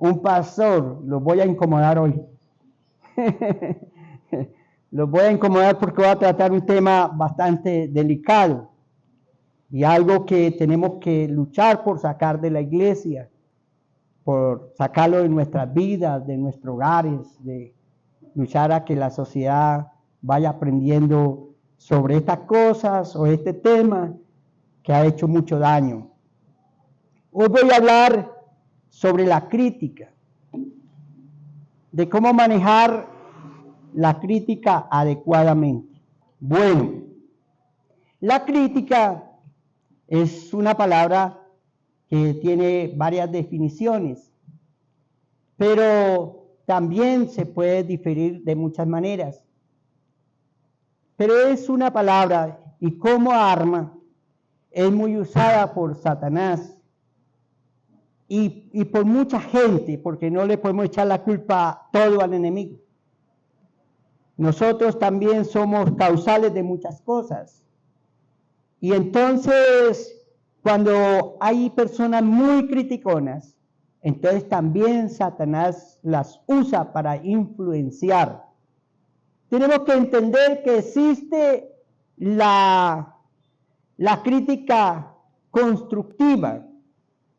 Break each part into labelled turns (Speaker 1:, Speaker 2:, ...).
Speaker 1: un pastor, los voy a incomodar hoy. Los voy a incomodar porque voy a tratar un tema bastante delicado y algo que tenemos que luchar por sacar de la iglesia, por sacarlo de nuestras vidas, de nuestros hogares, de luchar a que la sociedad vaya aprendiendo sobre estas cosas o este tema que ha hecho mucho daño. Hoy voy a hablar sobre la crítica, de cómo manejar la crítica adecuadamente. Bueno, la crítica es una palabra que tiene varias definiciones, pero también se puede diferir de muchas maneras. Pero es una palabra y como arma es muy usada por Satanás y por mucha gente, porque no le podemos echar la culpa todo al enemigo. Nosotros también somos causales de muchas cosas. Y entonces, cuando hay personas muy criticonas, entonces también Satanás las usa para influenciar. Tenemos que entender que existe la crítica constructiva,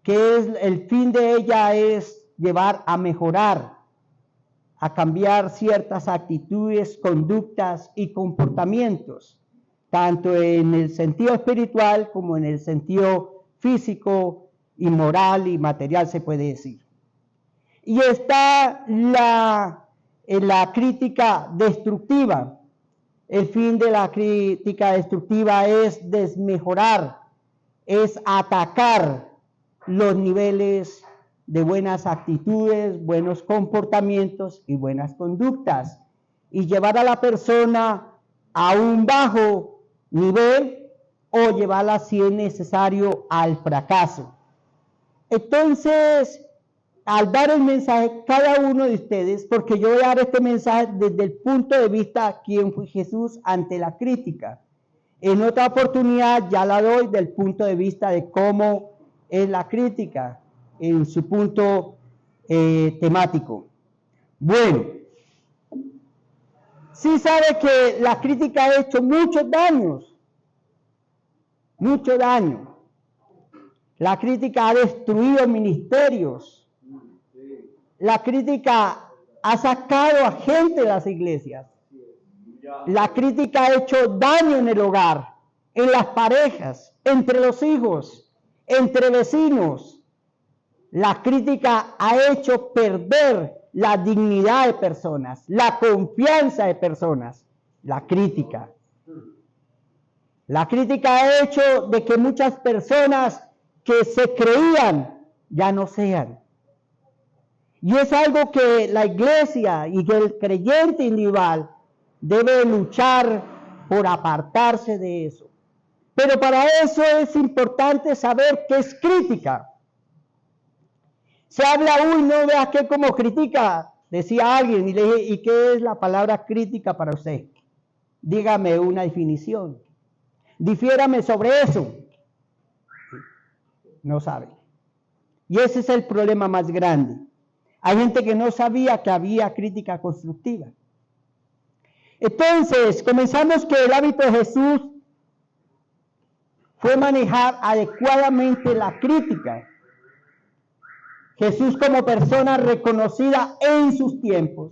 Speaker 1: que es el fin de ella es llevar a mejorar, a cambiar ciertas actitudes, conductas y comportamientos, tanto en el sentido espiritual como en el sentido físico y moral y material, se puede decir. Y está la crítica destructiva. El fin de la crítica destructiva es desmejorar, es atacar los niveles de buenas actitudes, buenos comportamientos y buenas conductas, y llevar a la persona a un bajo nivel o llevarla, si es necesario, al fracaso. Entonces, al dar el mensaje, cada uno de ustedes, porque yo voy a dar este mensaje desde el punto de vista de quién fue Jesús ante la crítica. En otra oportunidad ya la doy del punto de vista de cómo es la crítica en su punto temático. Bueno, sí sabe que la crítica ha hecho muchos daños, mucho daño. La crítica ha destruido ministerios. La crítica ha sacado a gente de las iglesias. La crítica ha hecho daño en el hogar, en las parejas, entre los hijos, entre vecinos. La crítica ha hecho perder la dignidad de personas, la confianza de personas. La crítica. La crítica ha hecho de que muchas personas que se creían ya no sean. Y es algo que la iglesia y que el creyente individual debe luchar por apartarse de eso. Pero para eso es importante saber qué es crítica. Se habla, no vea que como critica, decía alguien, y le dije, ¿y qué es la palabra crítica para usted? Dígame una definición. Difiérame sobre eso. No sabe. Y ese es el problema más grande. Hay gente que no sabía que había crítica constructiva. Entonces, comenzamos que el hábito de Jesús fue manejar adecuadamente la crítica. Jesús, como persona reconocida en sus tiempos,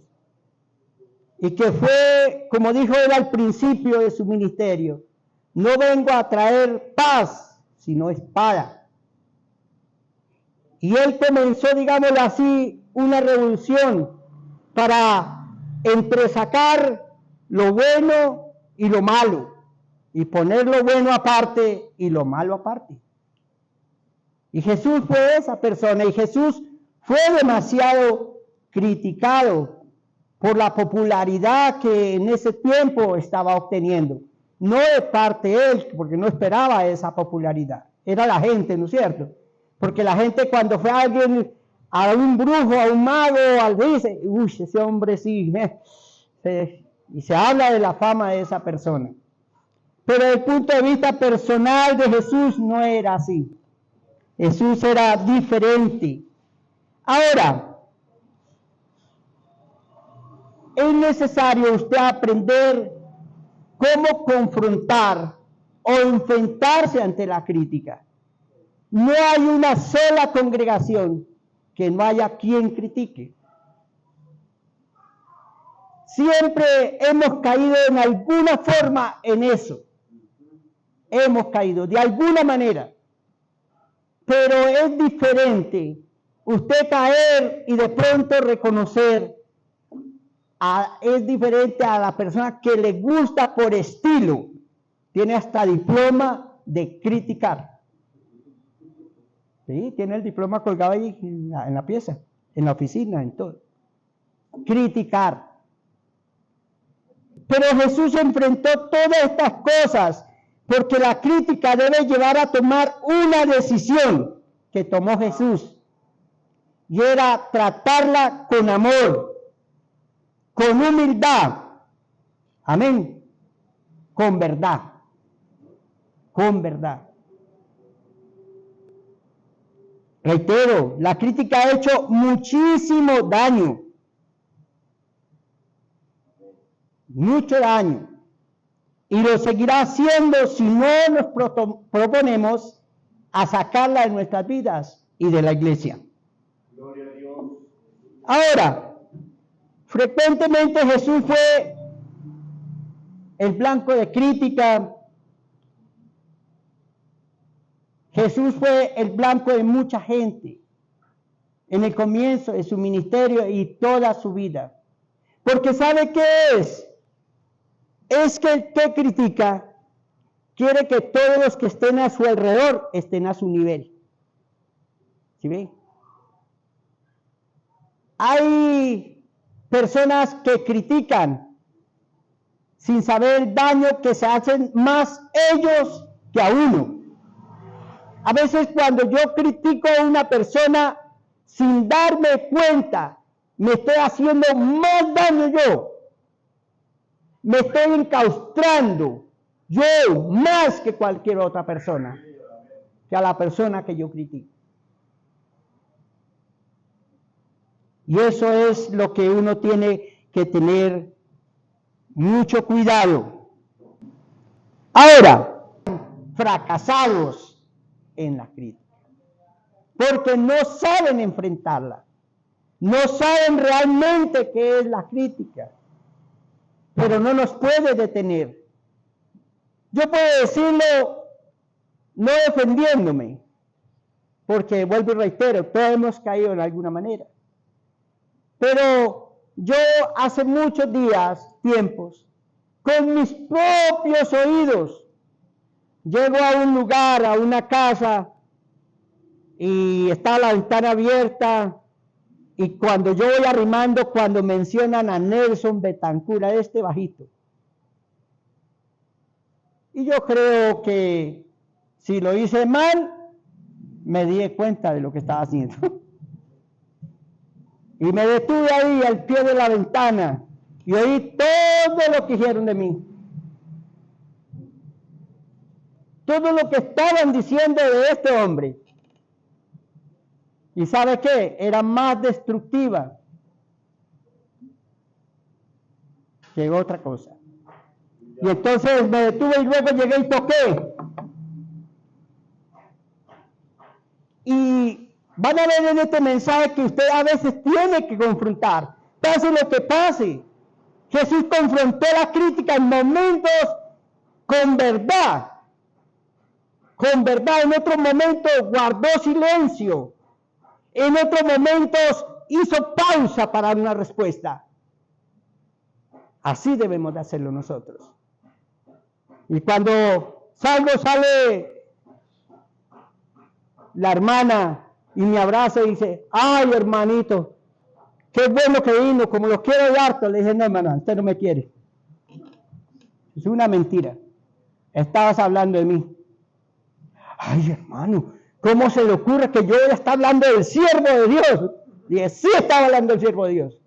Speaker 1: y que fue, como dijo él al principio de su ministerio, no vengo a traer paz, sino espada. Y él comenzó, digámoslo así, una revolución para entresacar lo bueno y lo malo, y poner lo bueno aparte y lo malo aparte. Y Jesús fue esa persona, y Jesús fue demasiado criticado por la popularidad que en ese tiempo estaba obteniendo. No de parte de él, porque no esperaba esa popularidad, era la gente, ¿no es cierto? Porque la gente, cuando fue alguien, a un brujo, a un mago, dice, uy, ese hombre sí, y se habla de la fama de esa persona. Pero desde el punto de vista personal de Jesús no era así. Jesús era diferente. Ahora, es necesario usted aprender cómo confrontar o enfrentarse ante la crítica. No hay una sola congregación que no haya quien critique. Siempre hemos caído en alguna forma en eso. Hemos caído de alguna manera. Pero es diferente usted caer y de pronto reconocer. Es diferente a la persona que le gusta por estilo. Tiene hasta diploma de criticar. Sí, tiene el diploma colgado ahí en la pieza, en la oficina, en todo. Criticar. Pero Jesús enfrentó todas estas cosas porque la crítica debe llevar a tomar una decisión que tomó Jesús. Y era tratarla con amor, con humildad. Amén. Con verdad. Con verdad. Reitero, la crítica ha hecho muchísimo daño. Mucho daño. Y lo seguirá haciendo si no nos proponemos a sacarla de nuestras vidas y de la iglesia.
Speaker 2: Gloria a Dios.
Speaker 1: Ahora, frecuentemente Jesús fue el blanco de crítica. Jesús fue el blanco de mucha gente en el comienzo de su ministerio y toda su vida. Porque ¿sabe qué es? Es que el que critica quiere que todos los que estén a su alrededor estén a su nivel. ¿Sí ven? Hay personas que critican sin saber el daño que se hacen más ellos que a uno. A veces cuando yo critico a una persona sin darme cuenta, me estoy haciendo más daño yo. Me estoy enclaustrando yo más que cualquier otra persona, que a la persona que yo critico. Y eso es lo que uno tiene que tener mucho cuidado. Ahora, fracasados en la crítica, porque no saben enfrentarla, no saben realmente qué es la crítica, pero no nos puede detener. Yo puedo decirlo no defendiéndome, porque vuelvo y reitero, todos hemos caído en alguna manera. Pero yo hace muchos tiempos, con mis propios oídos, llego a un lugar, a una casa, y está la ventana abierta, y cuando yo voy arrimando, cuando mencionan a Nelson Betancur, a este bajito, y yo creo que si lo hice mal, me di cuenta de lo que estaba haciendo. Y me detuve ahí al pie de la ventana y oí todo lo que dijeron de mí. Todo lo que estaban diciendo de este hombre. ¿Y sabe qué? Era más destructiva que otra cosa. Y entonces me detuve y luego llegué y toqué. Y van a ver en este mensaje que usted a veces tiene que confrontar. Pase lo que pase. Jesús confrontó la crítica en momentos con verdad. Con verdad, en otros momentos guardó silencio. En otros momentos hizo pausa para una respuesta. Así debemos de hacerlo nosotros. Y cuando sale la hermana y me abraza y dice, ay hermanito, qué bueno que vino, como lo quiero harto. Le dije, no hermana, usted no me quiere. Es una mentira. Estabas hablando de mí. Ay hermano, ¿cómo se le ocurre que yo voy a estar hablando del siervo de Dios? Y dije, sí estaba hablando del siervo de Dios.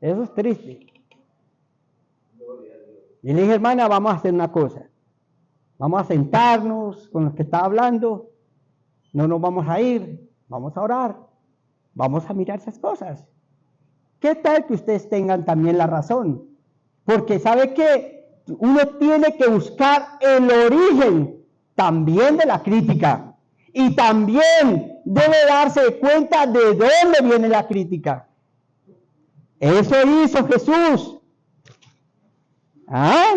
Speaker 1: Eso es triste. Y le dije, hermana, vamos a hacer una cosa. Vamos a sentarnos con los que está hablando. No nos vamos a ir. Vamos a orar. Vamos a mirar esas cosas. ¿Qué tal que ustedes tengan también la razón? Porque sabe que uno tiene que buscar el origen también de la crítica. Y también debe darse cuenta de dónde viene la crítica. Eso hizo Jesús. ¿Ah?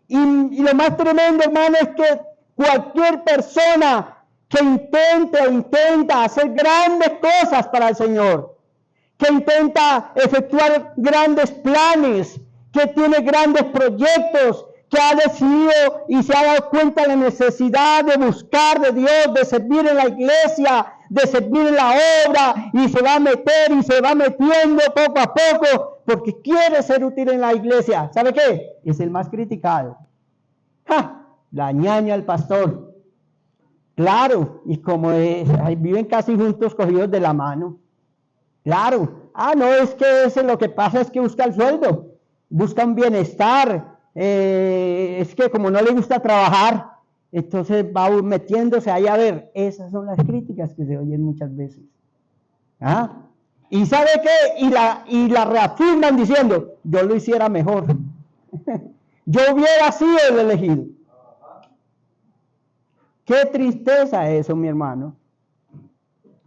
Speaker 1: Y lo más tremendo, hermano, es que cualquier persona que intenta hacer grandes cosas para el Señor, que intenta efectuar grandes planes, que tiene grandes proyectos, que ha decidido y se ha dado cuenta de la necesidad de buscar de Dios, de servir en la iglesia, de servir en la obra, y se va a meter y se va metiendo poco a poco, porque quiere ser útil en la iglesia. ¿Sabe qué? Es el más criticado. ¡Ja! La ñaña al pastor. Claro, y como viven casi juntos cogidos de la mano. Claro. No, es que lo que pasa es que busca el sueldo, busca un bienestar. Es que como no le gusta trabajar, entonces va metiéndose ahí a ver. Esas son las críticas que se oyen muchas veces. ¿Y sabe qué? Y la reafirman diciendo, yo lo hiciera mejor. Yo hubiera sido el elegido. Qué tristeza eso, mi hermano.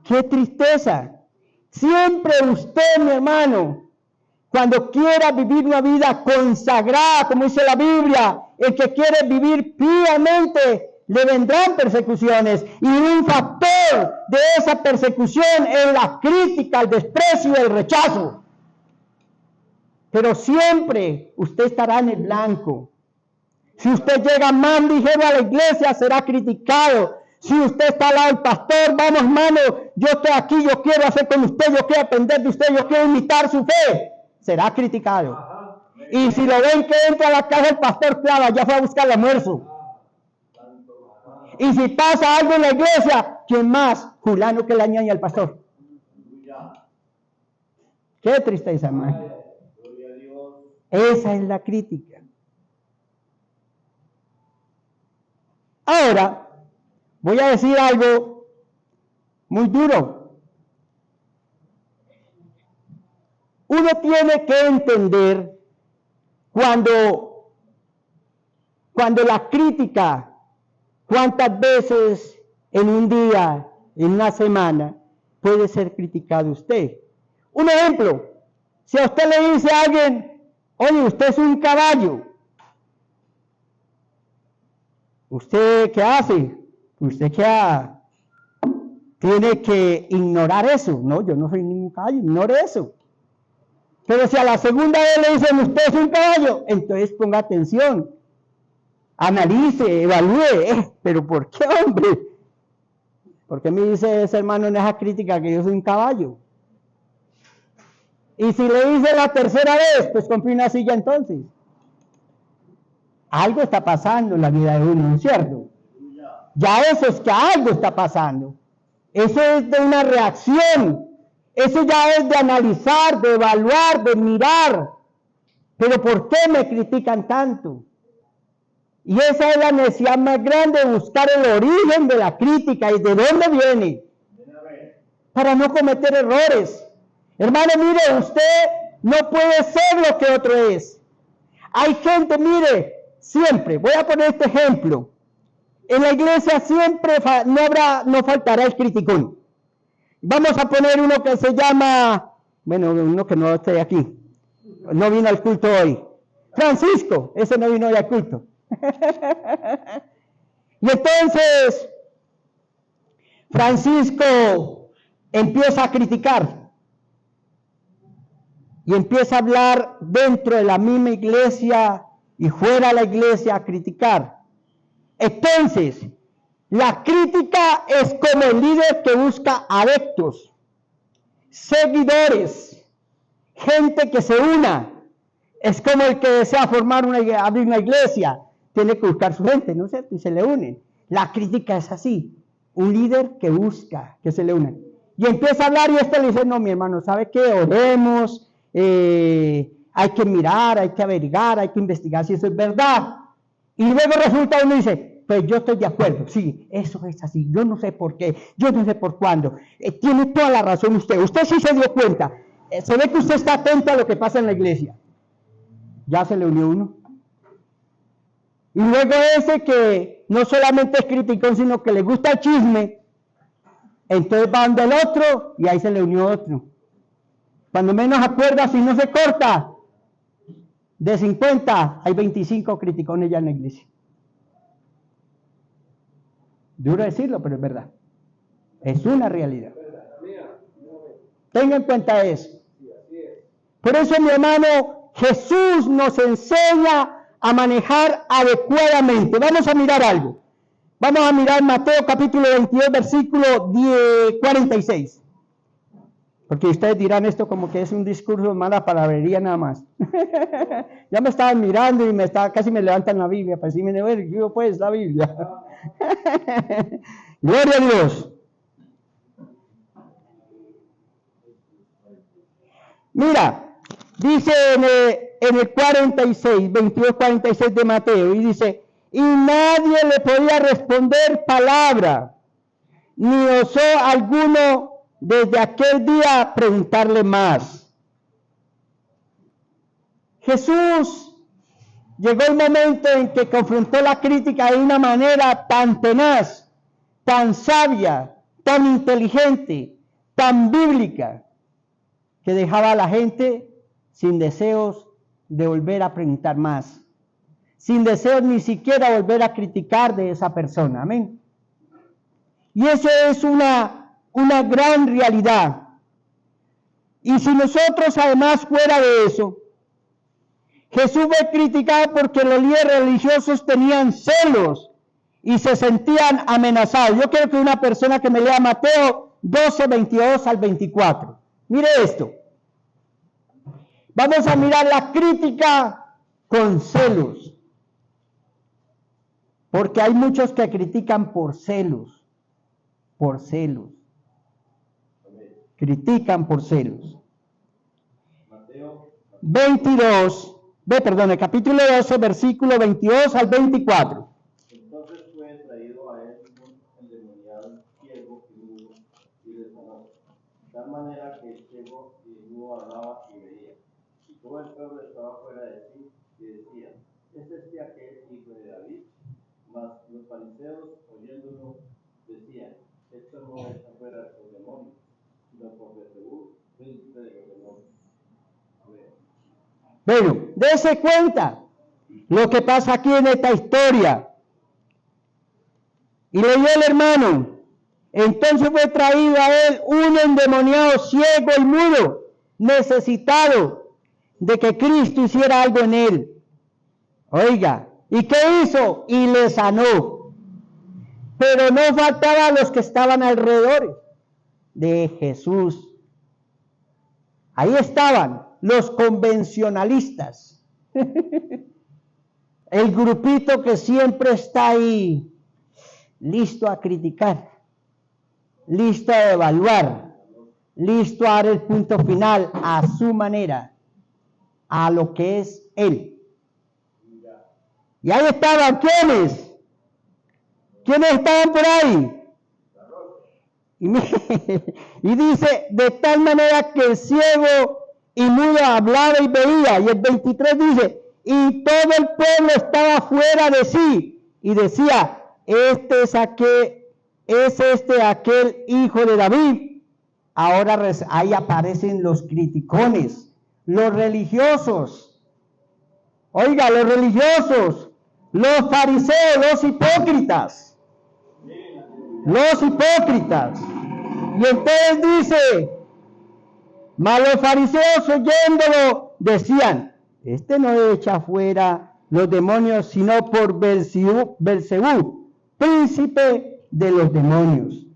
Speaker 1: Qué tristeza. Siempre usted, mi hermano, cuando quiera vivir una vida consagrada, como dice la Biblia, el que quiere vivir piamente, le vendrán persecuciones. Y un factor de esa persecución es la crítica, el desprecio y el rechazo. Pero siempre usted estará en el blanco. Si usted llega más ligero a la iglesia, será criticado. Si usted está al lado del pastor, vamos hermano, yo estoy aquí, yo quiero hacer con usted, yo quiero aprender de usted, yo quiero imitar su fe, será criticado. Y si lo ven que entra a la casa del pastor, claro, ya fue a buscar el almuerzo. Y si pasa algo en la iglesia, ¿quién más? Fulano que la ñaña al pastor. Qué tristeza, hermano. Esa es la crítica. Ahora, voy a decir algo muy duro. Uno tiene que entender cuando la crítica, cuántas veces en un día, en una semana, puede ser criticado usted. Un ejemplo, si a usted le dice a alguien, oye, usted es un caballo, ¿usted qué hace? Usted tiene que ignorar eso. No, yo no soy ningún caballo, ignore eso. Pero si a la segunda vez le dicen, usted es un caballo, entonces ponga atención, analice, evalúe. ¿Pero por qué, hombre? ¿Por qué me dice ese hermano en esa crítica que yo soy un caballo? Y si le dice la tercera vez, pues compre una silla entonces. Algo está pasando en la vida de uno, ¿no es cierto? Ya eso es que algo está pasando. Eso es de una reacción. Eso ya es de analizar, de evaluar, de mirar. Pero ¿por qué me critican tanto? Y esa es la necesidad más grande, de buscar el origen de la crítica y de dónde viene. Para no cometer errores. Hermano, mire, usted no puede ser lo que otro es. Hay gente, mire, siempre, voy a poner este ejemplo. En la iglesia siempre no faltará el criticón. Vamos a poner uno que se llama, bueno, uno que no esté aquí, no vino al culto hoy. Francisco, ese no vino hoy al culto. Y entonces, Francisco empieza a criticar. Y empieza a hablar dentro de la misma iglesia y fuera de la iglesia a criticar. Entonces, la crítica es como el líder que busca adeptos, seguidores, gente que se una. Es como el que desea abrir una iglesia, tiene que buscar su gente, ¿no es cierto? Y se le unen. La crítica es así, un líder que busca que se le unan. Y empieza a hablar y este le dice, no, mi hermano, ¿sabe qué? Oremos, hay que mirar, hay que averiguar, hay que investigar si eso es verdad. Y luego resulta uno dice, pues yo estoy de acuerdo, sí, eso es así, yo no sé por qué, yo no sé por cuándo. Tiene toda la razón usted sí se dio cuenta. se ve que usted está atento a lo que pasa en la iglesia. Ya se le unió uno. Y luego ese que no solamente es criticón, sino que le gusta el chisme, entonces van del otro y ahí se le unió otro. Cuando menos acuerda, si no se corta, de 50 hay 25 criticones ya en la iglesia. Duro decirlo, pero es verdad. Es una realidad. Tenga en cuenta eso. Por eso, mi hermano, Jesús nos enseña a manejar adecuadamente. Vamos a mirar algo. Vamos a mirar Mateo capítulo 22, versículo 46. Porque ustedes dirán esto como que es un discurso de mala palabrería nada más. Ya me estaban mirando y casi me levantan la Biblia para decirme, yo pues la Biblia. Gloria a Dios. Mira, dice en el 46, 22-46 de Mateo, y dice, y nadie le podía responder palabra, ni osó alguno desde aquel día preguntarle más. Jesús llegó el momento en que confrontó la crítica de una manera tan tenaz, tan sabia, tan inteligente, tan bíblica, que dejaba a la gente sin deseos de volver a preguntar más, sin deseos ni siquiera volver a criticar de esa persona. Amén. Y eso es una gran realidad. Y si nosotros además fuera de eso, Jesús fue criticado porque los líderes religiosos tenían celos y se sentían amenazados. Yo quiero que una persona que me lea Mateo 12, 22 al 24. Mire esto. Vamos a mirar la crítica con celos. Porque hay muchos que critican por celos. Por celos. Critican por celos. Mateo 22. El capítulo 12, versículo 22 al 24.
Speaker 2: Entonces fue traído a él un endemoniado, ciego y mudo, y le sanó. De tal manera que el ciego y el mudo hablaba y veía. Y todo el pueblo estaba fuera de sí, y decía, ¿es aquel hijo de David? Mas los fariseos, oyéndolo, decían, esto no es afuera de los demonios, sino por Beelzebub, príncipe de los demonios.
Speaker 1: Bueno, dése cuenta lo que pasa aquí en esta historia. Y leyó el hermano. Entonces fue traído a él un endemoniado ciego y mudo, necesitado de que Cristo hiciera algo en él. Oiga, ¿y qué hizo? Y le sanó. Pero no faltaban los que estaban alrededor de Jesús. Ahí estaban los convencionalistas. El grupito que siempre está ahí, listo a criticar, listo a evaluar, listo a dar el punto final a su manera, a lo que es él. Y ahí estaban, ¿quiénes? ¿Quiénes estaban por ahí? Y dice, de tal manera que el ciego y mudo hablaba y veía. Y el 23 dice, y todo el pueblo estaba fuera de sí. Y decía, es aquel hijo de David. Ahora ahí aparecen los criticones, los religiosos. Oiga, los religiosos, los fariseos, los hipócritas. Los hipócritas. Y entonces dice, mas los fariseos oyéndolo decían, este no echa fuera los demonios sino por Beelzebub, príncipe de los demonios.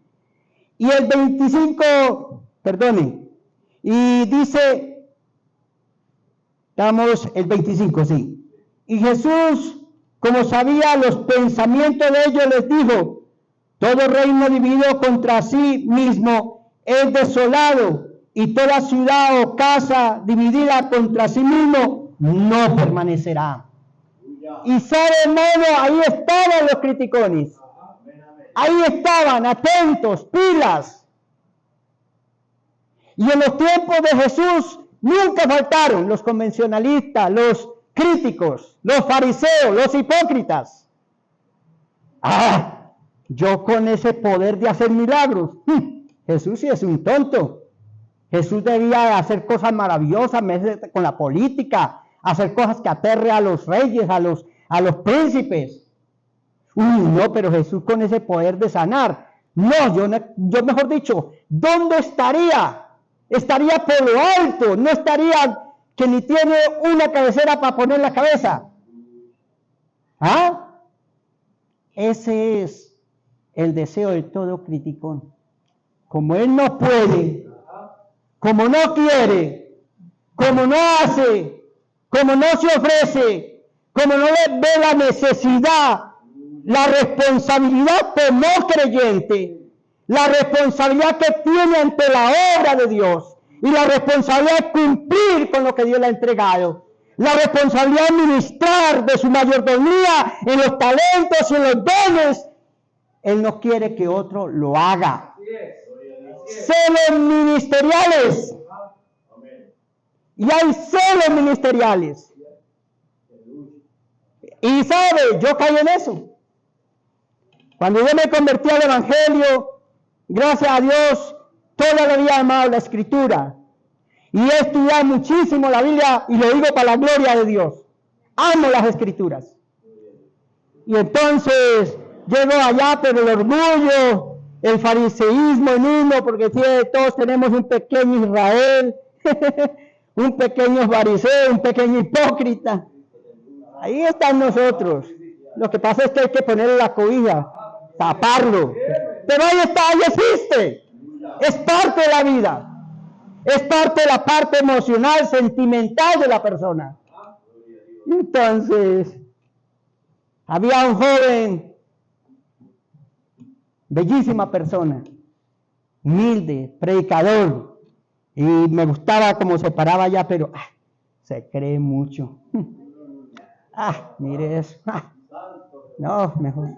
Speaker 1: Y el 25, y dice, damos el 25, sí. Y Jesús, como sabía los pensamientos de ellos, les dijo, todo reino dividido contra sí mismo es desolado, y toda ciudad o casa dividida contra sí mismo no permanecerá. Y sabe, hermano, ahí estaban los criticones. Ahí estaban, atentos, pilas. Y en los tiempos de Jesús nunca faltaron los convencionalistas, los críticos, los fariseos, los hipócritas. Yo con ese poder de hacer milagros, Jesús sí es un tonto. Jesús debía hacer cosas maravillosas, meterse con la política, hacer cosas que aterre a los reyes, a los príncipes. No, pero Jesús con ese poder de sanar. No, yo mejor dicho, ¿dónde estaría? Estaría por lo alto, no estaría que ni tiene una cabecera para poner la cabeza. Ese es el deseo de todo criticón. Como él no puede, como no quiere, como no hace, como no se ofrece, como no le ve la necesidad, la responsabilidad como creyente, la responsabilidad que tiene ante la obra de Dios y la responsabilidad de cumplir con lo que Dios le ha entregado, la responsabilidad de ministrar de su mayordomía en los talentos y en los dones. Él no quiere que otro lo haga. Celos ministeriales. Y hay celos ministeriales. Y sabe, yo caí en eso. Cuando yo me convertí al Evangelio, gracias a Dios, toda la vida he amado la Escritura. Y he estudiado muchísimo la Biblia y lo digo para la gloria de Dios. Amo las Escrituras. Y entonces llego allá, pero el orgullo, el fariseísmo en uno, porque todos tenemos un pequeño Israel, un pequeño fariseo, un pequeño hipócrita. Ahí están nosotros. Lo que pasa es que hay que ponerle la cobija, taparlo. Pero ahí está, ahí existe. Es parte de la vida. Es parte de la parte emocional, sentimental de la persona. Y entonces, había un joven, bellísima persona, humilde, predicador, y me gustaba cómo se paraba allá, pero se cree mucho. Mire eso. No, mejor.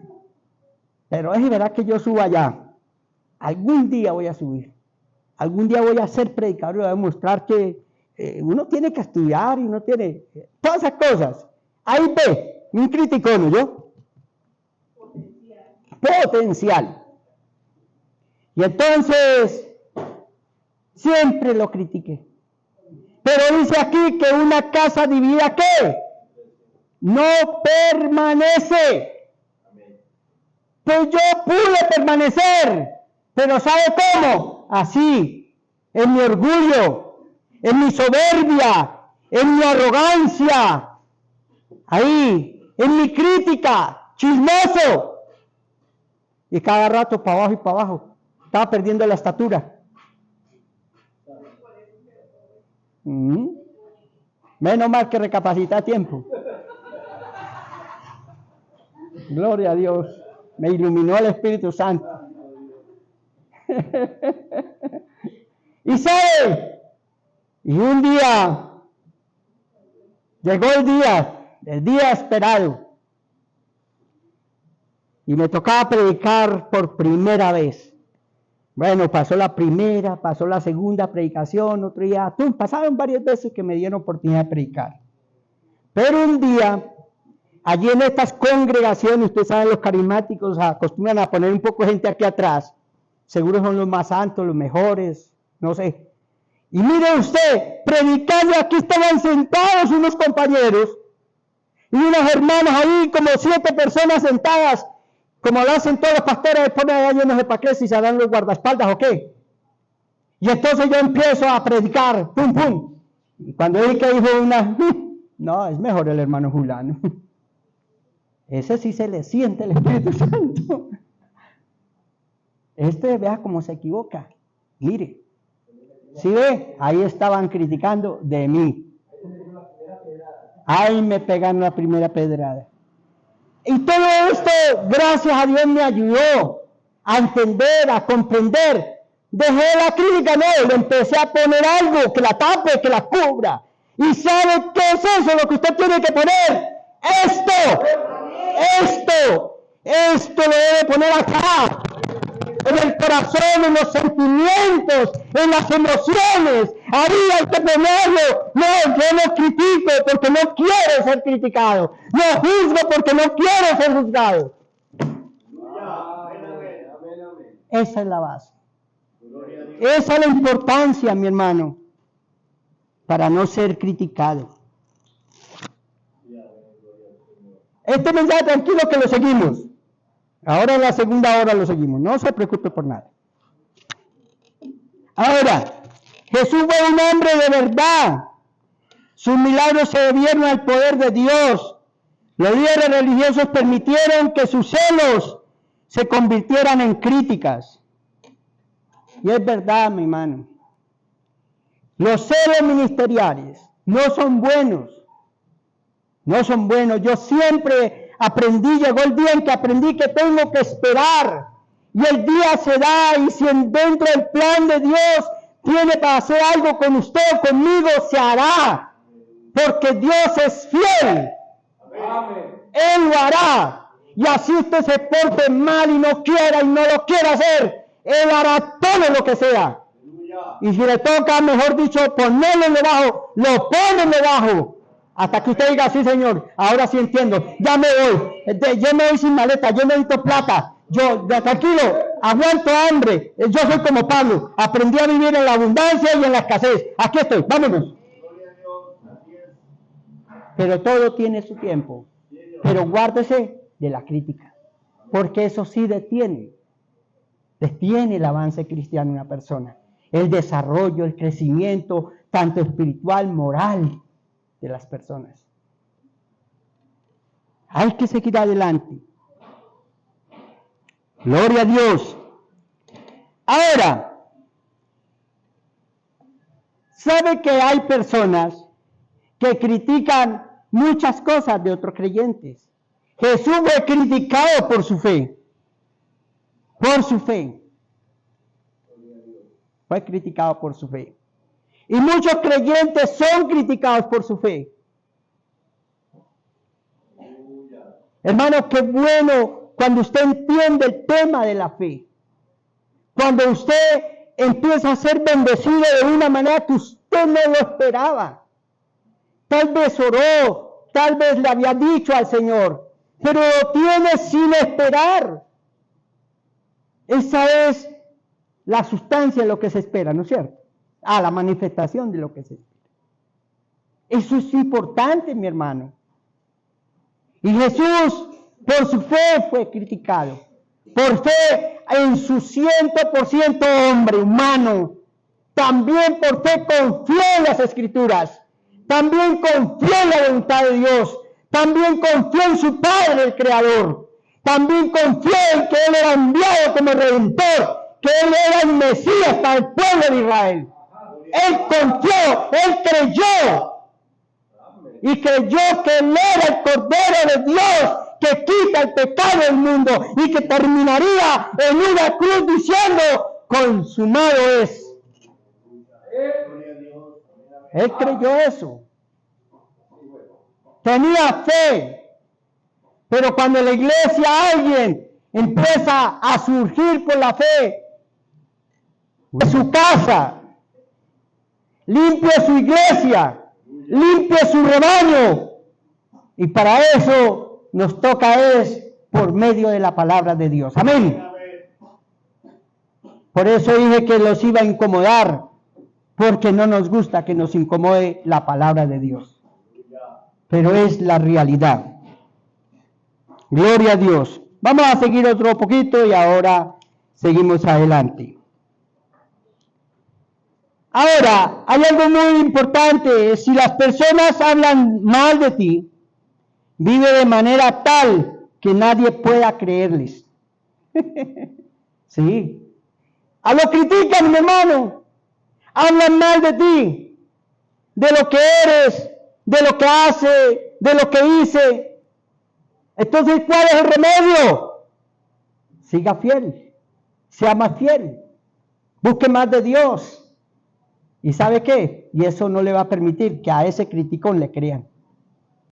Speaker 1: Pero es verdad que yo subo allá. Algún día voy a subir. Algún día voy a ser predicador y voy a demostrar que uno tiene que estudiar y uno tiene todas esas cosas. Ahí ve, un criticón, ¿yo? Potencial. Y entonces, siempre lo critiqué. Pero dice aquí que una casa dividida, ¿qué? No permanece. Pues yo pude permanecer, pero ¿sabe cómo? Así, en mi orgullo, en mi soberbia, en mi arrogancia, ahí, en mi crítica, chismoso. Y cada rato para abajo y para abajo. Estaba perdiendo la estatura. Menos mal que recapacité a tiempo. Gloria a Dios. Me iluminó el Espíritu Santo. Y sabe, y un día, llegó el día esperado. Y me tocaba predicar por primera vez. Bueno, pasó la primera, pasó la segunda predicación, otro día, pasaron varias veces que me dieron oportunidad de predicar. Pero un día, allí en estas congregaciones, ustedes saben, los carismáticos acostumbran a poner un poco de gente aquí atrás. Seguro son los más santos, los mejores, no sé. Y mire usted, predicando, aquí estaban sentados unos compañeros y unas hermanas ahí, como 7 personas sentadas, como lo hacen todos los pastores, ponen allá, yo no sé para qué, si se dan los guardaespaldas o qué. Y entonces yo empiezo a predicar, pum, pum. Y cuando vi que dijo una, no, es mejor el hermano Julano. Ese sí se le siente el Espíritu Santo. Vea cómo se equivoca. Mire. ¿Sí ve? Ahí estaban criticando de mí. Ahí me pegaron la primera pedrada. Y todo esto, gracias a Dios, me ayudó a entender, a comprender. Dejé la crítica, no, le empecé a poner algo que la tape, que la cubra. ¿Y sabe qué es eso? Lo que usted tiene que poner. Esto lo debe poner acá. en el corazón, en los sentimientos, en las emociones. Ahí hay que ponerlo. No, yo no critico porque no quiero ser criticado. No juzgo porque no quiero ser juzgado. Esa es la base. Esa es la importancia, mi hermano, para no ser criticado. Este mensaje, tranquilo que lo seguimos. Ahora en la segunda hora lo seguimos. No se preocupe por nada. Ahora, Jesús fue un hombre de verdad. Sus milagros se debieron al poder de Dios. Los líderes religiosos permitieron que sus celos se convirtieran en críticas. Y es verdad, mi hermano. Los celos ministeriales no son buenos. No son buenos. Yo siempre aprendí, llegó el día en que aprendí que tengo que esperar. Y el día se da, y si dentro del plan de Dios tiene para hacer algo con usted o conmigo, se hará. Porque Dios es fiel. Amén. Él lo hará. Y así usted se porte mal y no quiera y no lo quiera hacer, Él hará todo lo que sea. Y si le toca, mejor dicho, ponerlo debajo, lo pone debajo. Hasta que usted diga, sí, Señor, ahora sí entiendo, ya me voy, yo me voy sin maleta, yo necesito plata, yo, tranquilo, aguanto hambre, yo soy como Pablo, aprendí a vivir en la abundancia y en la escasez, aquí estoy, vámonos. Pero todo tiene su tiempo, pero guárdese de la crítica, porque eso sí detiene el avance cristiano en una persona, el desarrollo, el crecimiento, tanto espiritual, moral, de las personas. Hay que seguir adelante. Gloria a Dios. Ahora, ¿sabe que hay personas que critican muchas cosas de otros creyentes? Jesús fue criticado por su fe. Por su fe. Fue criticado por su fe. Y muchos creyentes son criticados por su fe. Hermano, qué bueno cuando usted entiende el tema de la fe. Cuando usted empieza a ser bendecido de una manera que usted no lo esperaba. Tal vez oró, tal vez le había dicho al Señor, pero lo tiene sin esperar. Esa es la sustancia de lo que se espera, ¿no es cierto? La manifestación de lo que se espera. Eso es importante, mi hermano. Y Jesús, por su fe, fue criticado. Por fe, en su 100% hombre, humano. También por fe confió en las Escrituras. También confió en la voluntad de Dios. También confió en su Padre, el Creador. También confió en que Él era enviado como Redentor, que Él era el Mesías para el pueblo de Israel. Él confió, Él creyó. Y creyó que Él era el Cordero de Dios que quita el pecado del mundo y que terminaría en una cruz diciendo, consumado es. Él creyó eso. Tenía fe. Pero cuando en la iglesia alguien empieza a surgir por la fe de su casa, limpie su iglesia, limpie su rebaño, y para eso nos toca es por medio de la palabra de Dios. Amén. Por eso dije que los iba a incomodar, porque no nos gusta que nos incomode la palabra de Dios, pero es la realidad. Gloria a Dios. Vamos a seguir otro poquito y ahora seguimos adelante. Ahora, hay algo muy importante. Si las personas hablan mal de ti, vive de manera tal que nadie pueda creerles. Sí. A lo critican, mi hermano. Hablan mal de ti, de lo que eres, de lo que hace, de lo que hice. Entonces, ¿cuál es el remedio? Siga fiel, sea más fiel, busque más de Dios. ¿Y sabe qué? Y eso no le va a permitir que a ese criticón le crean.